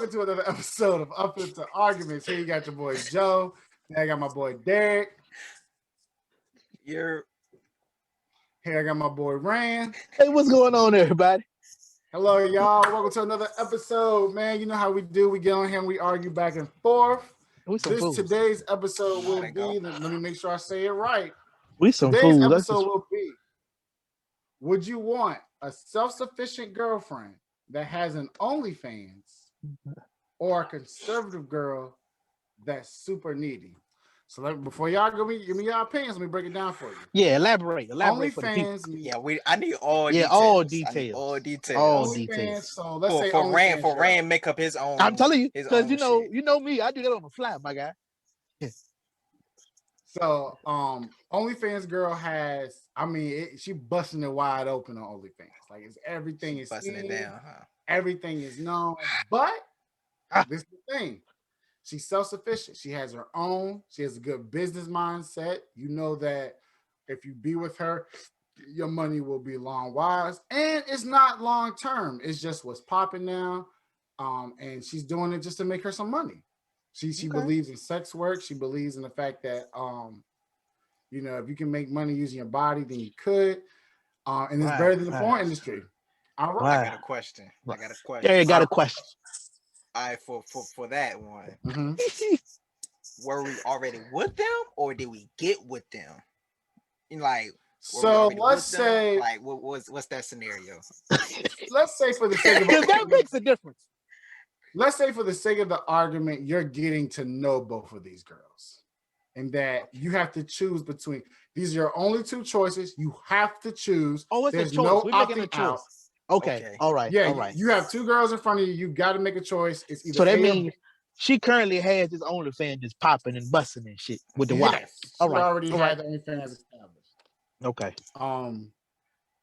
welcome to another episode of Unfiltered Arguments. Here you got your boy Joe. Here I got my boy Derek. Here I got my boy Rand. Hey, what's going on, everybody? Hello, y'all. Welcome to another episode, man. You know how we do. We get on here and we argue back and forth. Today's episode will be, let me make sure I say it right. Today's episode will be, would you want a self-sufficient girlfriend that has an OnlyFans or a conservative girl that's super needy? So before y'all give me your opinions, let me break it down for you. Yeah, elaborate. OnlyFans. I need all details. All details. So let's say for Rand make up his own. I'm telling you, because you know me, I do that on the fly, my guy. So OnlyFans girl has, she busting it wide open on OnlyFans. Like everything is busting it down, huh? Everything is known, but this is the thing. She's self-sufficient. She has her own. She has a good business mindset. You know that if you be with her, your money will be long wise, and it's not long term. It's just what's popping now, and she's doing it just to make her some money. She believes in sex work. She believes in the fact that if you can make money using your body, then you could, and it's better than the porn industry. All right. I got a question. Yeah, you got a question. All right, for that one, mm-hmm. Were we already with them, or did we get with them? So let's say, what's that scenario? Let's say for the sake of that makes a difference. Let's say for the sake of the argument, you're getting to know both of these girls, and that you have to choose between. These are your only two choices. You have to choose. Oh, it's There's a choice. no We're making a choice. out. Okay. All right. Yeah. All right. You have two girls in front of you. You got to make a choice. It's either. So that means she currently has this OnlyFans just popping and busting and shit with the wife. All right. Already had the OnlyFans established. Okay.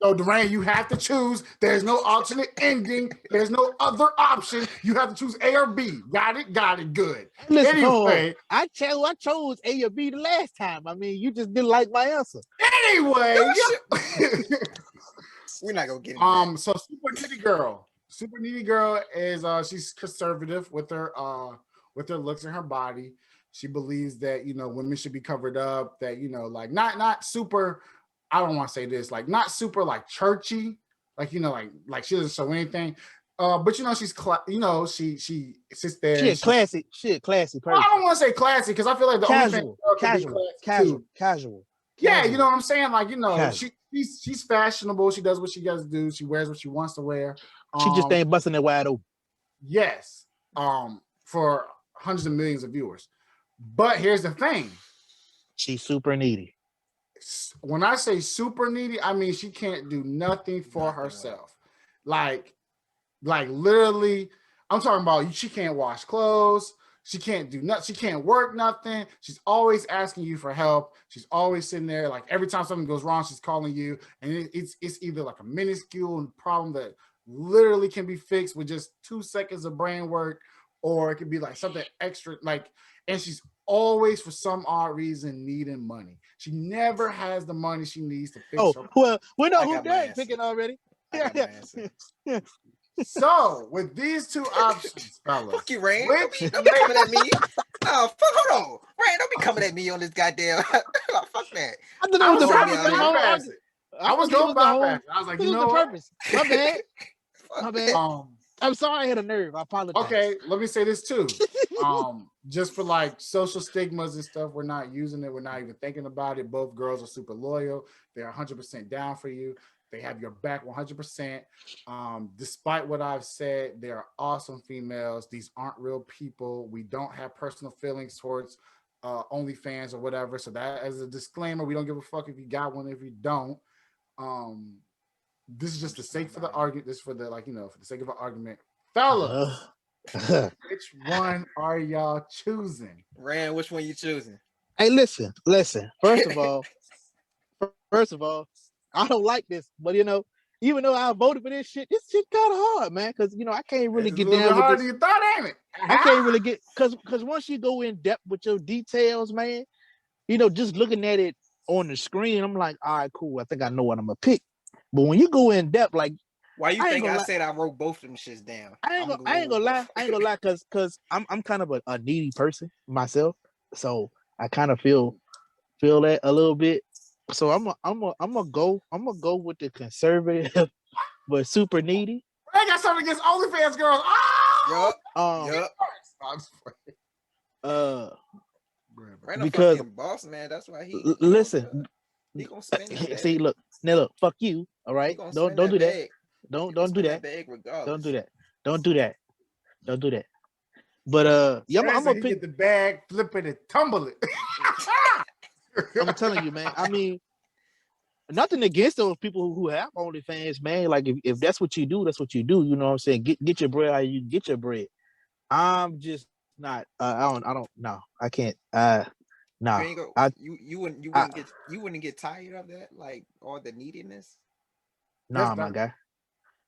So Duran, you have to choose. There's no alternate ending. There's no other option. You have to choose A or B. Got it. Good. Listen, anyway, I chose A or B the last time. You just didn't like my answer. Anyway, we're not gonna get into So super needy girl is she's conservative with her looks and her body. She believes that women should be covered up. That not super. I don't want to say this, not super churchy, like she doesn't show anything. But she's she sits there. She a classy person. Well, I don't want to say classy because I feel like the casual. Yeah, you know what I'm saying? She's fashionable. She does what she does do. She wears what she wants to wear. She just ain't busting it wide open. Yes. For hundreds of millions of viewers. But here's the thing. She's super needy. When I say super needy, I mean she can't do nothing for herself. Like literally, I'm talking about she can't wash clothes. She can't do nothing. She can't work nothing. She's always asking you for help. She's always sitting there. Like every time something goes wrong, she's calling you. And it's either like a minuscule problem that literally can be fixed with just 2 seconds of brain work, or it could be like something extra. And she's always, for some odd reason, needing money. She never has the money she needs to fix her. Well, we know who Derek picking already. So, with these two options, fellas. Fuck you, Rand. Don't be coming at me. Oh, fuck, hold on. Rand, don't be coming at me on this goddamn. Fuck that. I was going to bypass it. I was like, you know what? Purpose. My bad. I'm sorry I hit a nerve. I apologize. Okay, let me say this too. Just for social stigmas and stuff, we're not using it. We're not even thinking about it. Both girls are super loyal. They're 100% down for you. They have your back 100%. Despite what I've said, they are awesome females. These aren't real people. We don't have personal feelings towards OnlyFans or whatever. So that as a disclaimer, we don't give a fuck if you got one, if you don't. This is just the sake for the argument. This is for the for the sake of an argument. Fellas, which one are y'all choosing? Rand, which one you choosing? Hey, listen. First of all, I don't like this, but even though I voted for this shit kind of hard, man, because I can't really get down with harder this. You thought, ain't it? I can't really get because once you go in depth with your details, man, just looking at it on the screen, I'm like, all right, cool. I think I know what I'm gonna pick. But when you go in depth, like Why you I ain't think gonna I lie. said I wrote both of them shits down? I ain't gonna lie. I ain't gonna lie, cause I'm kind of a needy person myself, so I kind of feel that a little bit. So I'm gonna go with the conservative but super needy. I got something against OnlyFans girls. Oh! Yup. I'm just playing. Random Because fucking boss man. That's why he listen, he gonna spend that bag. see, look, now look, fuck you. All He right, gonna don't spend that do that. bag. Don't He gonna do spend that. that bag regardless. Don't do that. Don't do that. Don't do that. But yeah, I'm gonna get the bag, flip it, and tumble it. I'm telling you, man. I mean, nothing against those people who have OnlyFans, man. Like if that's what you do, that's what you do. You know what I'm saying? Get your bread how you get your bread. I'm just not. I don't. No, I can't. No. You ain't go. I You wouldn't get tired of that, like all the neediness. nah, my guy.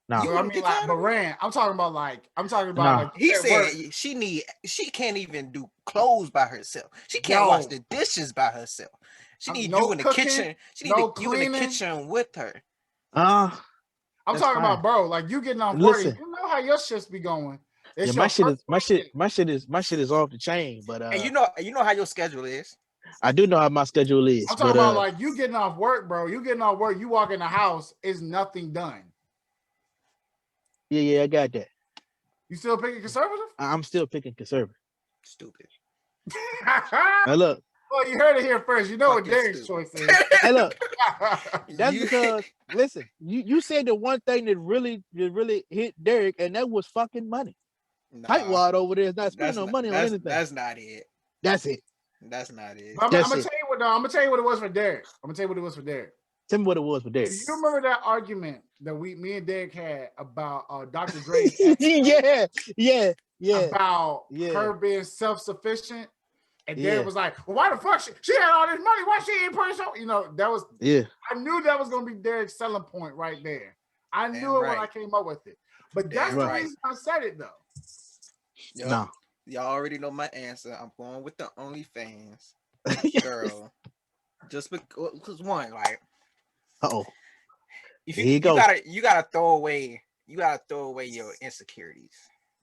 No. You I wouldn't mean, get like, tired but of it? Rand, I'm talking about Nah. like He at said work. she can't even do clothes by herself. She can't Yo. wash the dishes by herself. She need No you in the cooking, kitchen. She need no you in the cleaning. kitchen with her. I'm That's talking fine. about, bro. Like you getting off work, Listen. and you know how your shifts be going. It's Yeah, your my first shit is off the chain. But And you know how your schedule is. I do know how my schedule is. I'm talking about like you getting off work, bro. You getting off work, you walk in the house, is nothing done. Yeah, I got that. You still picking conservative? I'm still picking conservative. Stupid. Now look. Well, you heard it here first. You know what Fucking Derek's stupid. choice is. Hey, look. That's because listen, you said the one thing that really hit Derek, and that was fucking money. Nah, Tightwad over there is not spending no money on anything. That's not it. That's it. That's not it. I'm gonna tell you what. I'm gonna tell you what it was for Derek. Tell me what it was for Derek. Do you remember that argument that me and Derek had about Dr. Dre's yeah. about her being self-sufficient? And Derek was like, well, why the fuck she had all this money? Why she ain't putting so? You know, that was I knew that was gonna be Derek's selling point right there. I knew it when I came up with it. But that's the reason I said it though. Yep. No. Y'all already know my answer. I'm going with the OnlyFans girl. Just because one, like, if you gotta throw away your insecurities.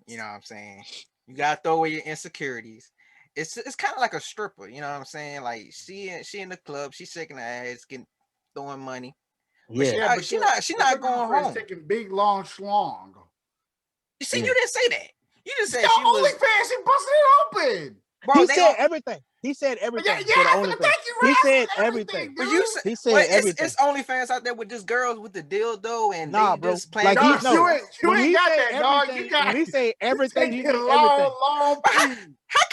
You know what I'm saying? You gotta throw away your insecurities. It's kind of like a stripper. You know what I'm saying? Like she in the club, she's shaking her ass, throwing money. Yeah, but she's not going home. Taking big long schlong. You see, you didn't say that. You just said she was OnlyFans. She busted it open. Bro, he said everything. He said everything. He said everything. But you said, he said everything. It's OnlyFans out there with just girls with the dildo and bro. just playing. Like you ain't got that, dog. When he say everything, he mean long everything. How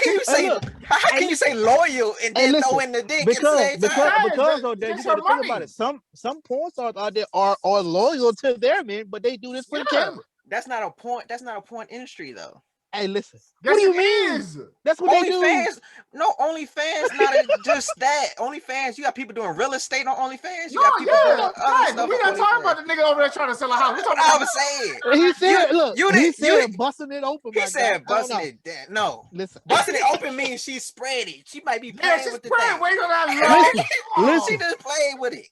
can you say loyal and then throw in the dick because though, you got to think about it. Some porn stars out there are loyal to their men, but they do this for the camera. That's not a point. That's not a porn industry though. Hey, listen. What do you mean? That's what they do. OnlyFans, not just that. OnlyFans, you got people doing real estate on OnlyFans. You got people doing other stuff. We not talking about the nigga over there trying to sell a house. We talking about He said, look, he said busting it open. He said busting it down. No, listen, busting it open means she spread it. She might be playing with the thing. Wait on that listen, she just played with it.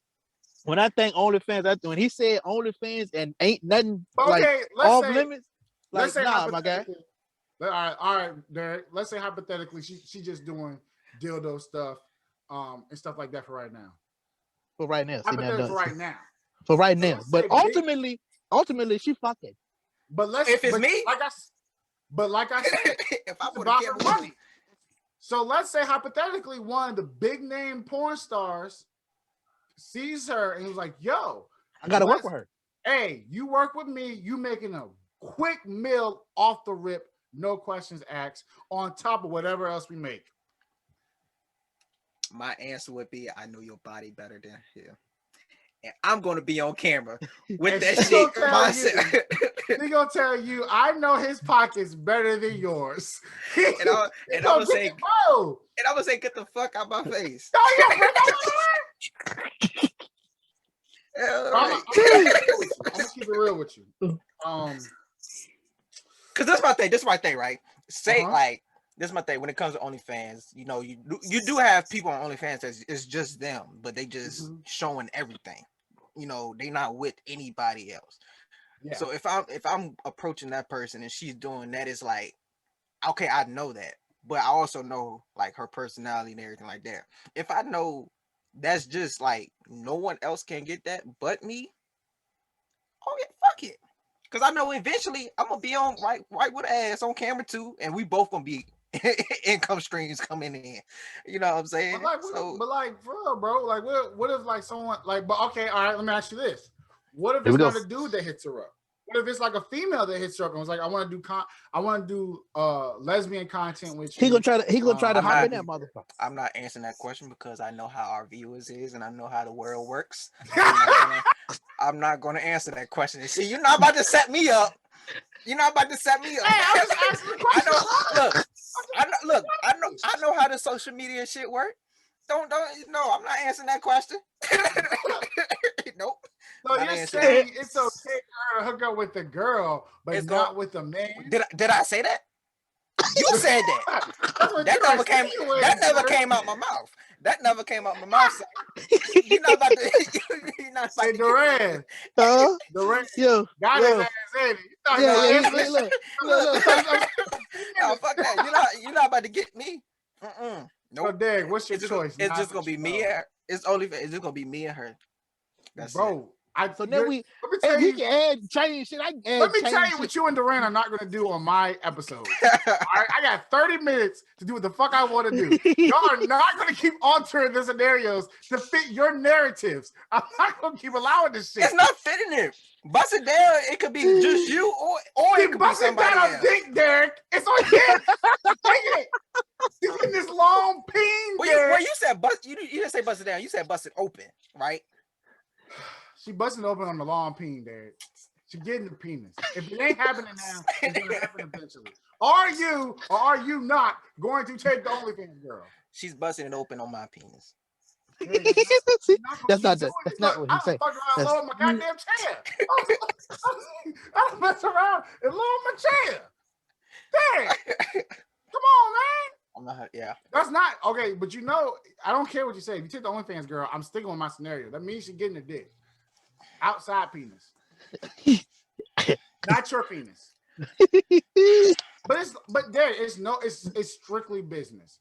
When I think OnlyFans, when he said OnlyFans and ain't nothing like off limits, like nah, my guy. All right, Derek. Let's say hypothetically, she just doing dildo stuff, and stuff like that for right now. For right now, for right now. For right now, but ultimately, she fucking. But if it's me, like I said, if I would about her money. So let's say hypothetically, one of the big name porn stars sees her and was like, "Yo, I gotta work with her. Hey, you work with me. You making a quick meal off the rip." No questions asked, on top of whatever else we make. My answer would be, I know your body better than him. And I'm going to be on camera with that shit. He's going to tell you, I know his pockets better than yours. and I'm going to say, get the fuck out my face. I'm going to keep it real with you. Because that's my thing. This is my thing, right? Say like this is my thing. When it comes to OnlyFans, you know, you do have people on OnlyFans that it's just them, but they just showing everything. You know, they not with anybody else. Yeah. So if I'm approaching that person and she's doing that, it's like, okay, I know that, but I also know like her personality and everything like that. If I know that's just like no one else can get that but me, oh yeah, fuck it. Cause I know eventually I'm gonna be on right with ass on camera too, and we both gonna be income streams coming in. You know what I'm saying? But like for real, bro. Like what if like someone like but okay, all right, let me ask you this. What if Here it's we go. not a dude that hits her up? What if it's like a female that hits her up and was like, I want to do lesbian content with you. He gonna try to I'm hop not- in that motherfucker. I'm not answering that question because I know how our viewers is and I know how the world works. I'm not gonna answer that question. See, you're not about to set me up. You're not about to set me up. Hey, I'm just asking the question. I know how the social media shit work. Don't no, I'm not answering that question. Nope. So Not you're answering saying it's okay for her to hook up with the girl, but It's not going- with a man? Did I say that? You said that. That's what That you're never came. insinuating, That never sir. came out my mouth. That never came out my mouth. Son. You're not about to. You're not about Hey, to. Duran. Duran. Yo, Got his yo. ass in it. You thought Yeah, he yeah. was Look. No, fuck that. You're not about to get me. So, Nope. Dag, what's your It's choice? just gonna be me. It's just gonna be me and her. That's it. Bro. So then let me if tell he you. can add change shit, I can add Let me change tell you shit. what you and Duran are not going to do on my episode. All right, I got 30 minutes to do what the fuck I want to do. Y'all are not going to keep altering the scenarios to fit your narratives. I'm not going to keep allowing this shit. It's not fitting it. Bust it down. It could be just you, or it Keep could be busting somebody down else. on dick, Derek. It's on him. Take it. He's getting this long peen, Derek. You said bust. You didn't say bust it down. You said bust it open, right? She busting open on the long peen, Derek. She getting the penis. If it ain't happening now, it's going to happen eventually. Are you or are you not going to take the OnlyFans girl? She's busting it open on my penis. That's not what he said. I don't fuck around and lower my goddamn chair. I don't mess around and lower my chair. Damn. Come on, man. I'm not. Yeah. That's not okay, but you know, I don't care what you say. If you take the OnlyFans girl, I'm sticking with my scenario. That means she's getting a dick. Outside penis. Not your penis. But there it's strictly business.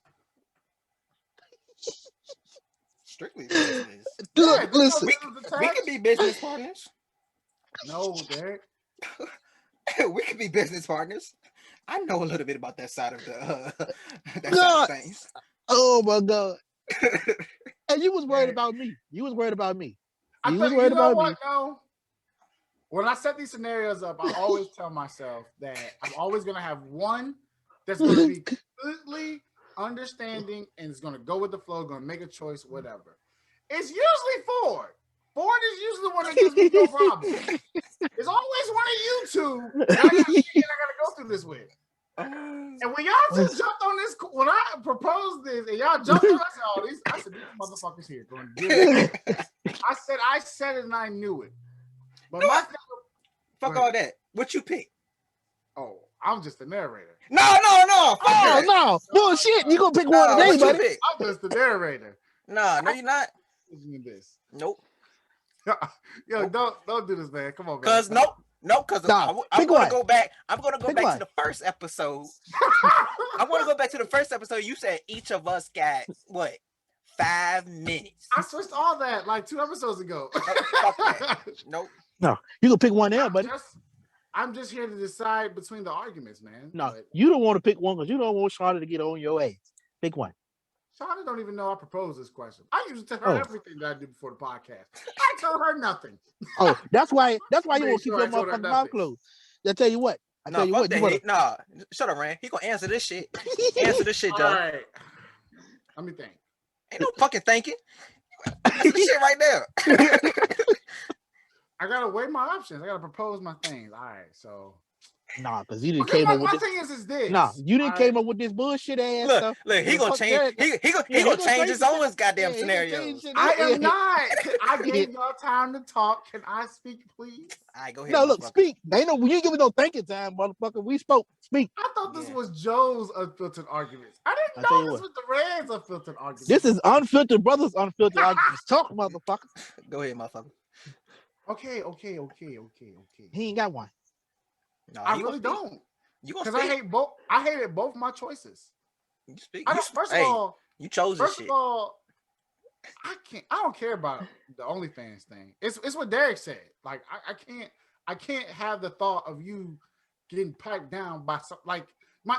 Strictly business. Look, Yeah, listen. We can be business partners. No, Derek. We could be business partners. I know a little bit about that side of the that God. side of things. Oh my God. And you was worried about me. You was worried about me. I You thought, was worried you know about what, me. though? When I set these scenarios up, I always tell myself that I'm always going to have one that's going to be completely understanding and is going to go with the flow, going to make a choice, whatever. It's usually Ford. Ford is usually the one that gives me no problem. It's always one of you two that I got to go through this with. And when y'all two jumped on this, when I proposed this, and y'all jumped on, I said, these motherfuckers here going to do it. I said it and I knew it. But fuck all that. What you pick? Oh, I'm just the narrator. No. Oh no, bullshit! You gonna pick one today, buddy? Pick? I'm just the narrator. No, you're not. This. Nope. Yo, don't do this, man. Come on, man. Cause nope. Because I'm gonna go back. I'm gonna go back to the first episode. I want to go back to the first episode. You said each of us got what? 5 minutes. I switched all that like 2 episodes ago. Fuck that. Nope. No, you gonna pick one there, buddy. I'm just here to decide between the arguments, man. No, you don't want to pick one because you don't want Charlotte to get on your ass. Pick one. Charlotte don't even know I proposed this question. I usually tell her everything that I do before the podcast. I tell her nothing. Oh, that's why you want to keep your motherfucking mouth closed. I tell you what. Nah, shut up, Rand. He gonna answer this shit. Answer this shit, Joe. All right. Let me think. Ain't no fucking thinking. Answer this shit right there. I gotta weigh my options. I gotta propose my things. All right, so nah, because you didn't came up with my this. thing is this. Nah, you didn't came up with this bullshit ass stuff. Look, he gonna change. He gonna change his own goddamn scenarios. I am not. I gave y'all time to talk. Can I speak, please? All right, go ahead. No, look, speak. Ain't no, you ain't giving no thinking time, motherfucker. We spoke. Speak. I thought this was Joe's unfiltered arguments. I didn't know this was the Reds unfiltered arguments. This is unfiltered brothers, unfiltered arguments. Talk, motherfucker. Go ahead, motherfucker. Okay. He ain't got one. No, I you really gonna speak. don't. You gonna Because I speak. hate both. I hated both my choices. You speak. I You don't. sp- First of hey, all, you chose this first of shit. all, I can't. I don't care about the OnlyFans thing. It's what Derek said. Like I can't have the thought of you getting piped down by some like my.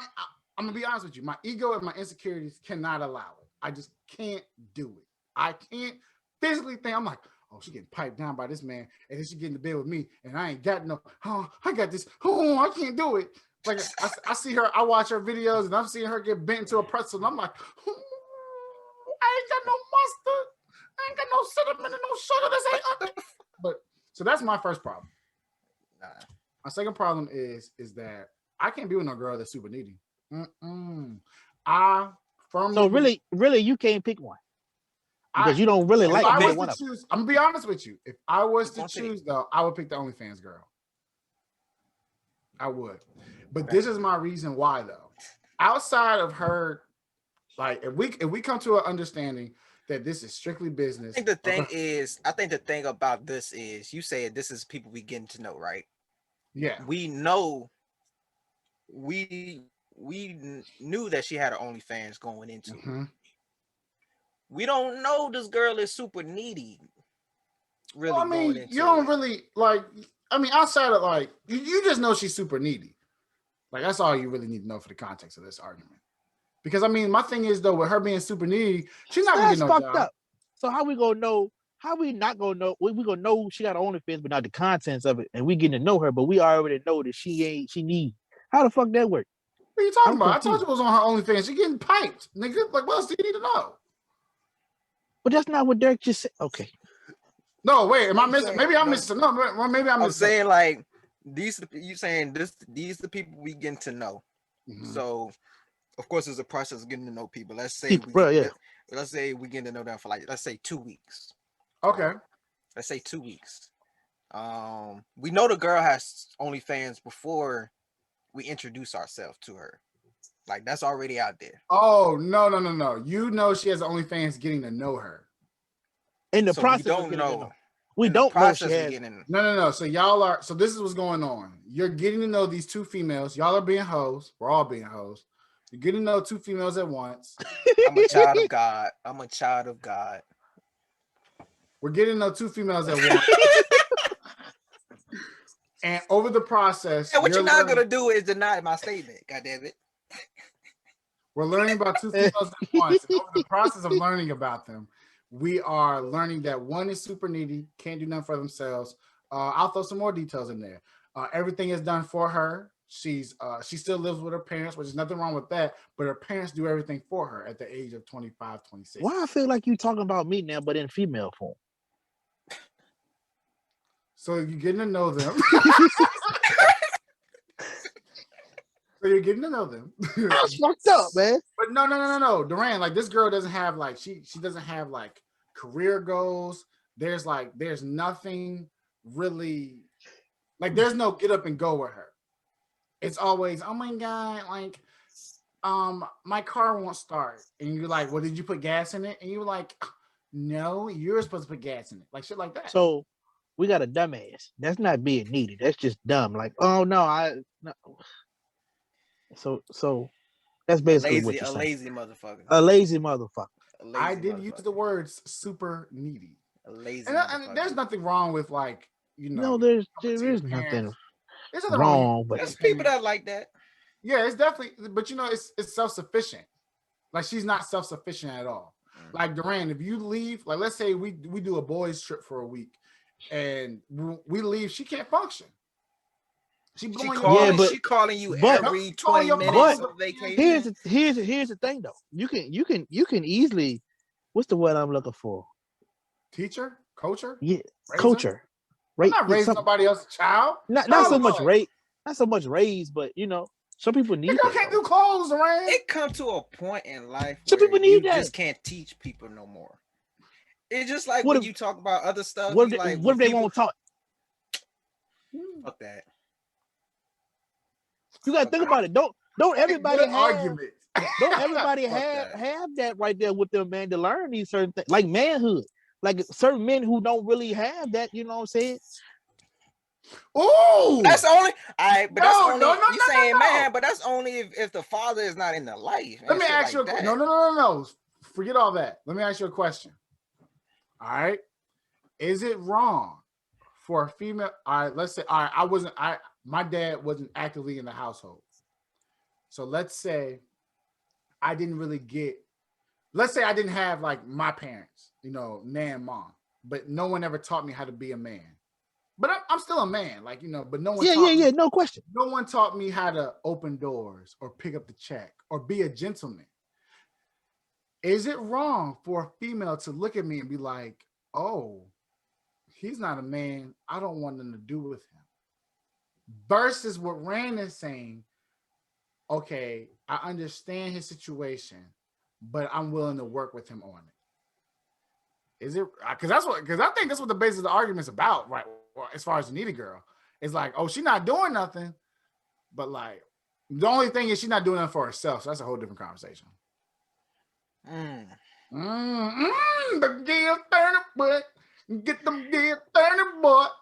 I'm gonna be honest with you. My ego and my insecurities cannot allow it. I just can't do it. I can't physically think. I'm like, oh, she getting piped down by this man, and then she getting to bed with me, and I ain't got no. Oh, I got this. Oh, I can't do it. Like I see her. I watch her videos, and I'm seeing her get bent into a pretzel, and I'm like. I ain't got no mustard. I ain't got no cinnamon and no sugar. This ain't. But so that's my first problem. Nah. My second problem is that I can't be with no girl that's super needy. I firmly. So really, you can't pick one because you don't really if like I either was one to of them. choose, I'm gonna be honest with you. If I was You to gonna pick. choose, though, I would pick the OnlyFans girl. I would, but this is my reason why, though. Outside of her, like if we come to an understanding that this is strictly business. I think the thing about this is, you said this is people we getting to know, right? Yeah. We know. We knew that she had her OnlyFans going into it. We don't know this girl is super needy. Really, well, I mean, going into you don't it. really like. I mean, outside of like, you just know she's super needy. Like that's all you really need to know for the context of this argument. Because I mean, my thing is though, with her being super needy, she's not gonna get no fucked job. up. So how we gonna know? How we not gonna know? We gonna know she got her OnlyFans, but not the contents of it, and we getting to know her, but we already know that she need. How the fuck that work? What are you talking I'm about? confused. I told you it was on her OnlyFans. She getting piped, nigga. Like, what else do you need to know? But that's not what Derek just said. Okay. No, wait. Am I missing? saying, Maybe I'm missing. No, maybe I'm I'm missing. saying like these. You saying this? These the people we getting to know. So, of course, there's a process of getting to know people. Let's say let's say we getting to know them for like, let's say 2 weeks. Okay. Right? Let's say 2 weeks. We know the girl has OnlyFans before we introduce ourselves to her. Like that's already out there. Oh no! You know she has OnlyFans getting to know her. In the So process, we don't know. We don't know she has. No. So y'all are. So this is what's going on. You're getting to know these two females. Y'all are being hoes. We're all being hoes. You're getting to know two females at once. I'm a child of God. I'm a child of God. We're getting to know two females at once. And over the process, what you're not gonna do is deny my statement. God damn it. We're learning about two females at once. And over the process of learning about them, we are learning that one is super needy, can't do nothing for themselves. I'll throw some more details in there. Everything is done for her. She still lives with her parents, which is nothing wrong with that, but her parents do everything for her at the age of 25, 26. Why I feel like you talking about me now, but in female form? So you're getting to know them. So you're getting to know them. That's fucked up, man. But no. Duran, like this girl doesn't have like she doesn't have like career goals. There's nothing really like there's no get up and go with her. It's always, oh my God, like my car won't start. And you're like, well, did you put gas in it? And you're like, no, you're supposed to put gas in it. Like shit like that. So we got a dumbass. That's not being needy. That's just dumb. Like, oh no. So that's basically what you're saying. A lazy motherfucker. A lazy motherfucker. I did use the words super needy. A lazy and there's nothing wrong with like, you know. No, there is nothing wrong. But there's people that like that. Yeah, it's definitely, but you know, it's self-sufficient. Like she's not self-sufficient at all. Like Duran, if you leave, like let's say we do a boys trip for a week and we leave, she can't function. She calling you every 20 minutes of vacation. Here's the thing though. You can easily, what's the word I'm looking for? Teacher? Coacher? Yeah, Raiser? coacher. I'm not raising somebody else's child. Not so much raise, but you know, some people need that. Can't do clothes, right? It comes to a point in life some where people need you just can't teach people no more. It's just like when you talk about other stuff. What if they won't talk? Fuck that. You gotta think about it. Don't everybody have argument. Don't everybody have that right there with them, man, to learn these certain things like manhood. like certain men who don't really have that, you know what I'm saying? Ooh, That's only but that's only no, you saying no. man, but that's only if the father is not in the life Let and me shit ask like you. that. No. Forget all that. Let me ask you a question. All right, is it wrong for a female? All right, let's say. All right, my dad wasn't actively in the household, so let's say I didn't really get. Let's say I didn't have like my parents, nan and mom, but no one ever taught me how to be a man. But I'm still a man, like but no one taught me. No question. No one taught me how to open doors or pick up the check or be a gentleman. Is it wrong for a female to look at me and be like, "Oh, he's not a man. I don't want nothing to do with him." Versus what Rand is saying, okay, I understand his situation, but I'm willing to work with him on it. Is it because I think that's what the basis of the argument's about, right? As far as the needy girl, it's like, oh, she's not doing nothing, but like the only thing is she's not doing it for herself. So that's a whole different conversation. The gear 30 butt, get them gear 30 butt.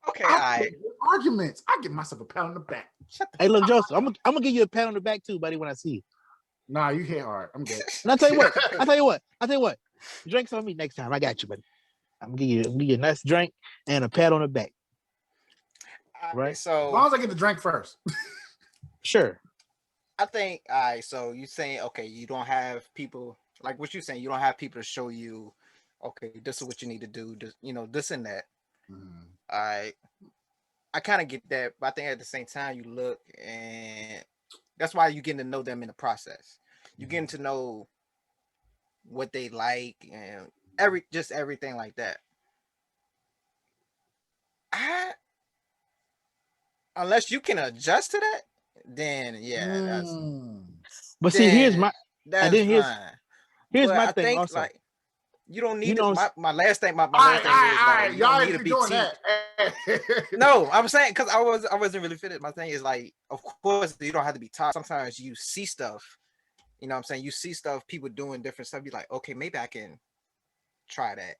Okay, all right. Arguments. I give myself a pat on the back. Hey, look, Joseph, I'm gonna give you a pat on the back too, buddy, when I see you. Nah, you hit hard. I'm good. And I tell you what. Drinks on me next time. I got you, buddy. I'm gonna give you a nice drink and a pat on the back. Right. So as long as I get the drink first. Sure. I think all right. So you saying okay, you don't have people like what you saying. You don't have people to show you. Okay, this is what you need to do. This, this and that. All right. I kind of get that, but I think at the same time you look, and that's why you getting to know them in the process. You getting to know what they like and everything like that. Unless you can adjust to that, then yeah, that's. But see, here's my fine. Here's but my I thing think also. like you don't need my last thing. My all last thing is right, like y'all need to be doing that. No, I'm saying because I wasn't really fitted. My thing is like, of course, you don't have to be taught. Sometimes you see stuff. You know what I'm saying? You see stuff, people doing different stuff. You're like, okay, maybe I can try that.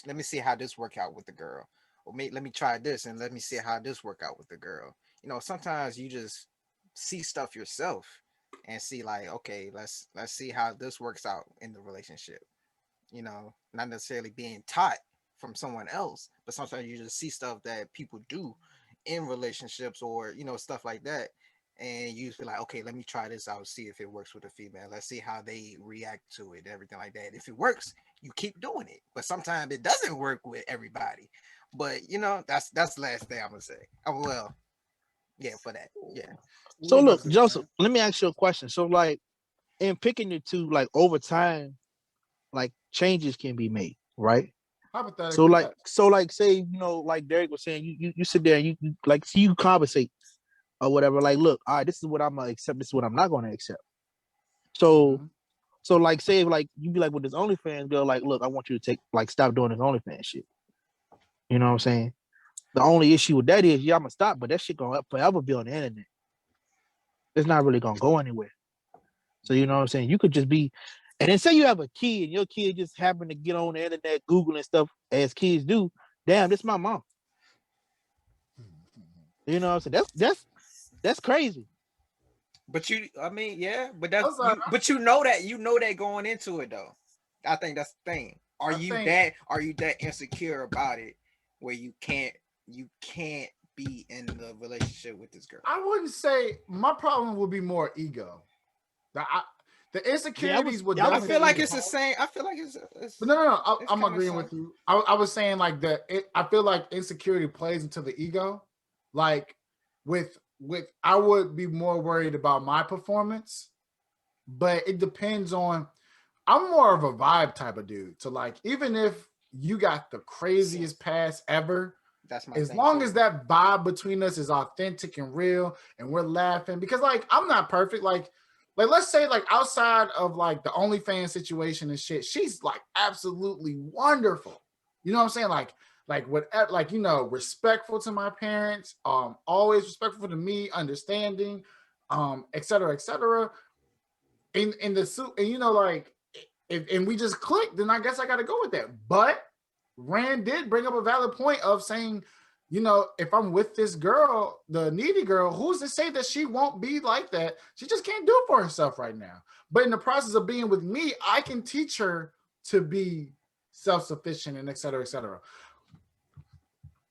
Let me see how this work out with the girl. Or let me try this and let me see how this work out with the girl. Sometimes you just see stuff yourself and see like, okay, let's see how this works out in the relationship. Not necessarily being taught from someone else, but sometimes you just see stuff that people do in relationships or stuff like that, and you feel like, okay, let me try this out, see if it works with a female. Let's see how they react to it, everything like that. If it works, you keep doing it. But sometimes it doesn't work with everybody. But that's the last thing I'm gonna say. Oh well, yeah, for that, yeah. So look, Joseph, let me ask you a question. So like, in picking the two, like over time, like changes can be made, right? So like say, like Derek was saying, you sit there and you like see you compensate or whatever. Like, look, all right, this is what I'm gonna accept, this is what I'm not gonna accept. So so like say like you be like with this OnlyFans girl, like, look, I want you to stop doing this OnlyFans shit. You know what I'm saying? The only issue with that is, I'm gonna stop, but that shit gonna forever be on the internet. It's not really gonna go anywhere. So you know what I'm saying? You could just be, and then say you have a kid, and your kid just happen to get on the internet, Googling stuff as kids do. Damn, this is my mom. You know what I'm saying? That's crazy. But but you know that going into it though. I think that's the thing. Are you that insecure about it where you can't be in the relationship with this girl? I wouldn't say my problem would be more ego. The insecurities would. I feel like it's the same. I feel like it's but no. I'm agreeing with you. I was saying like I feel like insecurity plays into the ego. Like with I would be more worried about my performance, but it depends on. I'm more of a vibe type of dude. So like, even if you got the craziest past ever, as long as that vibe between us is authentic and real, and we're laughing, because like I'm not perfect. Like let's say like outside of like the OnlyFans situation and shit, she's like absolutely wonderful. You know what I'm saying? Like whatever, like respectful to my parents, always respectful to me, understanding, et cetera, et cetera. In the suit, and like and we just clicked, then I guess I got to go with that. But Rand did bring up a valid point of saying, you know, if I'm with this girl, the needy girl, who's to say that she won't be like that? She just can't do it for herself right now. But in the process of being with me, I can teach her to be self-sufficient and et cetera, et cetera.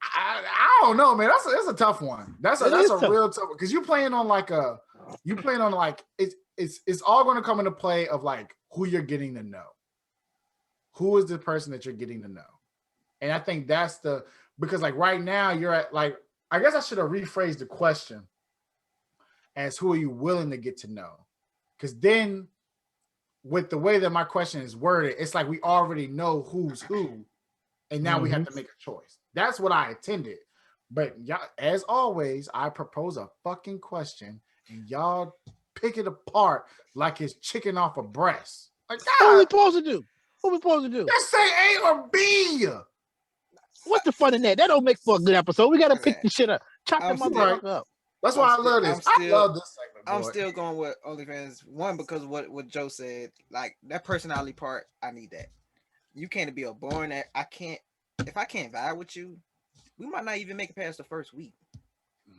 I don't know, man. That's a tough one. That's a real tough one because you're playing on like it's all going to come into play of like who you're getting to know. Who is the person that you're getting to know? And I think that's because like right now you're at like, I guess I should have rephrased the question as who are you willing to get to know? Because then with the way that my question is worded, it's like we already know who's who. And now we have to make a choice. That's what I intended. But y'all, as always, I propose a fucking question and y'all pick it apart like it's chicken off a breast. Like, what are we supposed to do? What are we supposed to do? Just say A or B. What's the fun in that? That don't make for a good episode. We gotta pick this shit up. Chop the motherfucker up. That's why I love this. I love this segment. I'm still going with OnlyFans. One, because what Joe said, like that personality part, I need that. You can't be a born that I can't. If I can't vibe with you, we might not even make it past the first week. You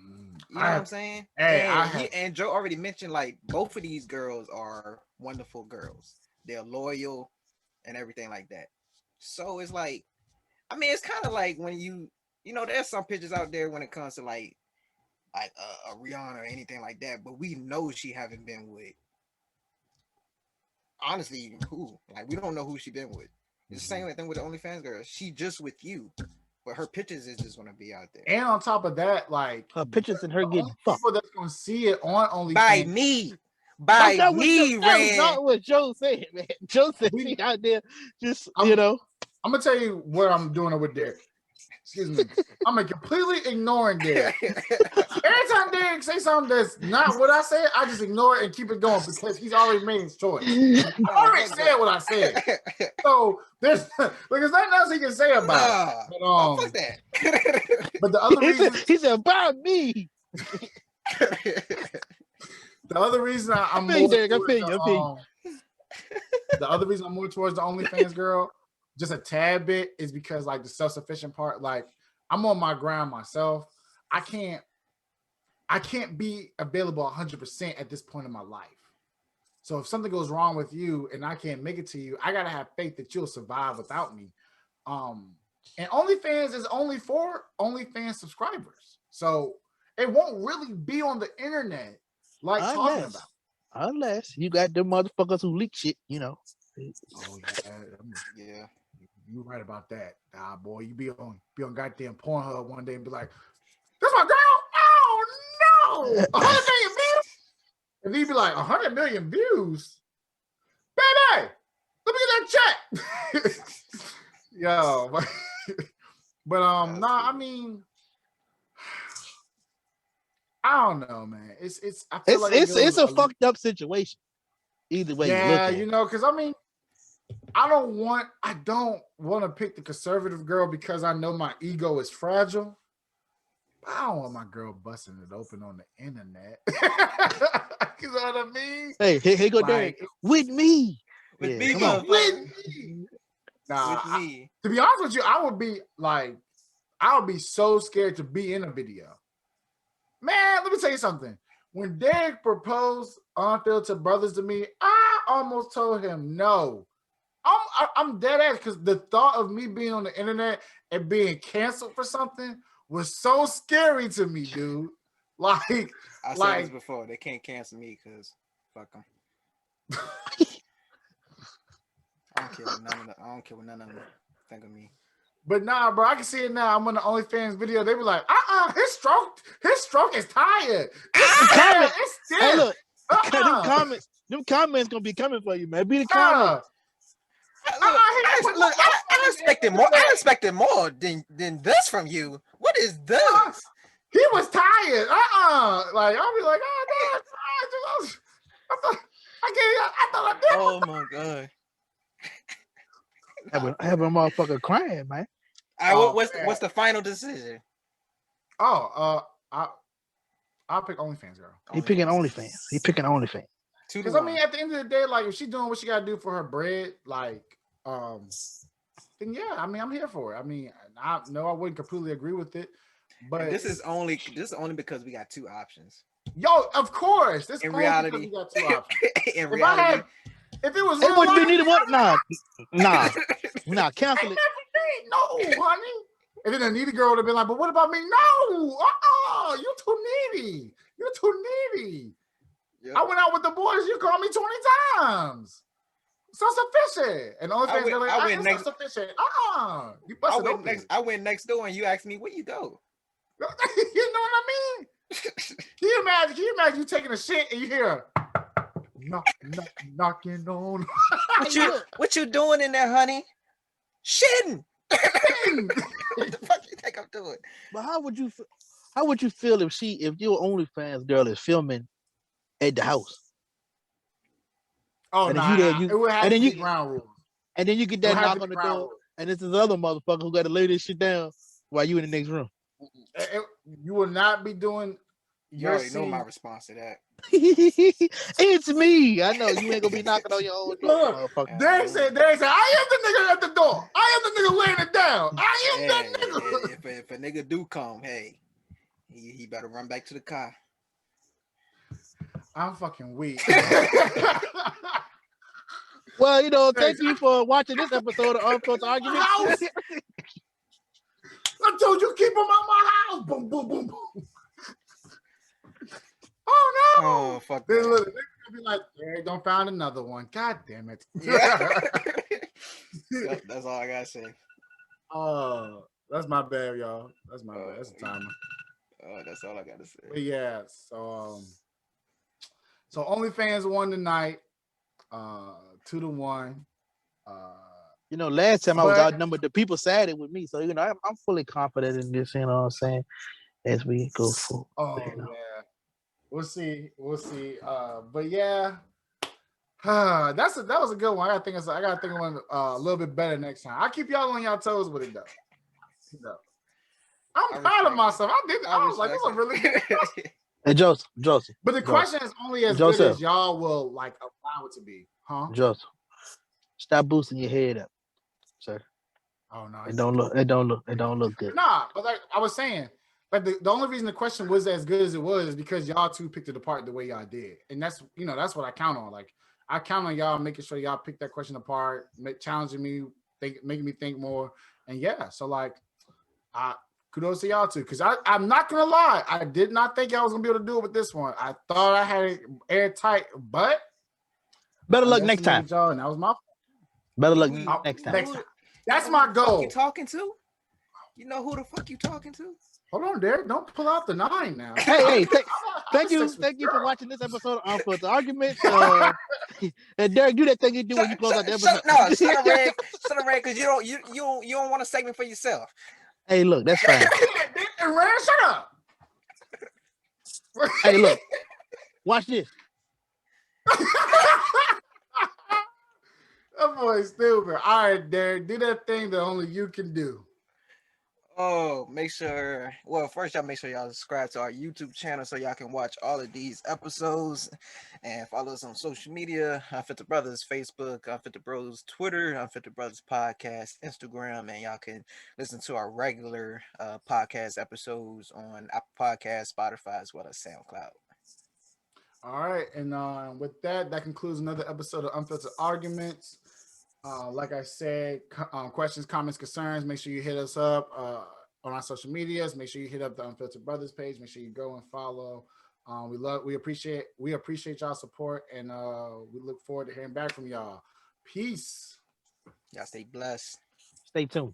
know what I'm saying? Hey, and Joe already mentioned like both of these girls are wonderful girls. They're loyal and everything like that. So it's like, I mean, it's kind of like when you know, there's some pictures out there when it comes to like a Rihanna or anything like that, but we know she haven't been with. Honestly, who? Like, we don't know who she been with. It's the same thing with the OnlyFans girl. She just with you, but her pictures is just gonna be out there. And on top of that, like her pictures and her getting fucked. People that's gonna see it on OnlyFans by me, Rand. That's not what Joe said, man. Joe said she out there just you know. I'm gonna tell you where I'm doing it with Derek. Excuse me. I'm completely ignoring Derek. Every time Derek say something that's not what I said, I just ignore it and keep it going because he's already made his choice. I already said what I said. So there's nothing else he can say about it. But, fuck that. But the other reason he said about me. The other reason I'm more the other reason I'm more towards the OnlyFans girl, just a tad bit, is because like the self-sufficient part, like I'm on my ground myself. I can't be available 100% at this point in my life. So if something goes wrong with you and I can't make it to you, I gotta have faith that you'll survive without me. And OnlyFans is only for OnlyFans subscribers, so it won't really be on the internet like talking about. Unless you got them motherfuckers who leak shit, you know. Oh yeah. You're right about that. Nah, boy, you be on goddamn Pornhub one day and be like, "That's my girl." Oh no, 100 million views. And he'd be like, 100 million views, baby. Let me get that check. Yo, but nah. I mean, I don't know, man. I feel like it's a fucked up situation. Either way, yeah, you know, because I mean, I don't want to pick the conservative girl because I know my ego is fragile. I don't want my girl busting it open on the internet. You know what I mean? Hey, go Derek. With me. With me. Nah, with me. To be honest with you, I would be so scared to be in a video. Man, let me tell you something. When Derek proposed Unfiltered Brothers to me, I almost told him no. I'm dead ass because the thought of me being on the internet and being canceled for something was so scary to me, dude. Like, I said this before, they can't cancel me because fuck them. I don't care what none of them think of me. But nah, bro, I can see it now. I'm on the OnlyFans video. They be like, his stroke is tired. It's stiff. Hey, look, them comments gonna be coming for you, man. Be the comment. I expected more. I expected more than this from you. What is this? He was tired. Like I'll be like, oh no, I thought I did. Oh my god. I have a motherfucker crying, man. What's the final decision? I'll pick OnlyFans girl. He picking OnlyFans. Because I mean, at the end of the day, like if she's doing what she gotta do for her bread, like, then yeah, I mean, I'm here for it. I mean, I wouldn't completely agree with it, but this is only because we got two options. Yo, of course, this In only reality, because we got two options. If it was It real wouldn't be life, neither one. Nah, cancel it. no, honey. And then the needy girl would have been like, but what about me? No, you too needy. You're too needy. Yep. I went out with the boys. You called me 20 times. So sufficient. And all fans are like, I went next. Sufficient. You busted open. I went next door and you asked me, where you go? You know what I mean? Can you imagine you taking a shit and you hear knocking on. What you doing in there, honey? Shitting. What the fuck you think I'm doing? But how would you feel if your OnlyFans girl is filming at the house? Oh, no, it would have to be ground rules. And then you get that knock on the door, and it's this other motherfucker who got to lay this shit down while you in the next room. You will not be doing. You already know my response to that. It's me. I know you ain't gonna be knocking on your own door, motherfucker. They said, I am the nigga at the door. I am the nigga laying it down. I am that nigga. If a nigga do come, hey, he better run back to the car. I'm fucking weak. Well, thank you for watching this episode of Unfiltered Arguments. I told you keep them out my house. Boom, boom, boom, boom. Oh no! Oh fuck! Then look, they're gonna be like, "Hey, don't find another one." God damn it! Yeah. That's all I gotta say. Oh, that's my bad, y'all. That's my bad. That's a timer. That's all I gotta say. But yeah, so OnlyFans won tonight, 2-1. Last time I was outnumbered, the people sided with me, so I'm fully confident in this. You know what I'm saying? As we go forward. Yeah. We'll see. But yeah, that was a good one. I gotta think of one a little bit better next time. I'll keep y'all on y'all toes with it though. I'm proud of myself. I was like, this was really good. Hey, Joseph. But the question is only as good as y'all will like allow it to be, huh? Joseph, stop boosting your head up, sir. Oh no, it don't look good. Nah, but like I was saying. Like the only reason the question was as good as it was is because y'all two picked it apart the way y'all did. And that's what I count on. Like I count on y'all making sure y'all pick that question apart, challenging me, making me think more. And yeah, so like kudos to y'all too. Cause I'm not gonna lie, I did not think I was gonna be able to do it with this one. I thought I had it airtight, but better luck next time. Y'all, and that was my better luck next time. That's my goal. You talking to? You know who the fuck you talking to? Hold on, Derek. Don't pull out the 9 now. Hey, thank you for watching this episode of Unfiltered Arguments. And Derek, do that thing you do when you close out the episode. Shut up, Red, because you don't want a segment for yourself. Hey, look, that's fine. Red, shut up. Hey, look, watch this. That boy's stupid. All right, Derek, do that thing that only you can do. Oh, first y'all make sure y'all subscribe to our YouTube channel so y'all can watch all of these episodes and follow us on social media, Unfiltered Brothers, Facebook, Unfiltered Bros, Twitter, Unfiltered Brothers Podcast, Instagram, and y'all can listen to our regular podcast episodes on Apple Podcasts, Spotify, as well as SoundCloud. All right, and with that concludes another episode of Unfiltered Arguments. Like I said, questions, comments, concerns, make sure you hit us up on our social medias. Make sure you hit up the Unfiltered Brothers page. Make sure you go and follow. We appreciate y'all support, and we look forward to hearing back from y'all. Peace. Y'all stay blessed. Stay tuned.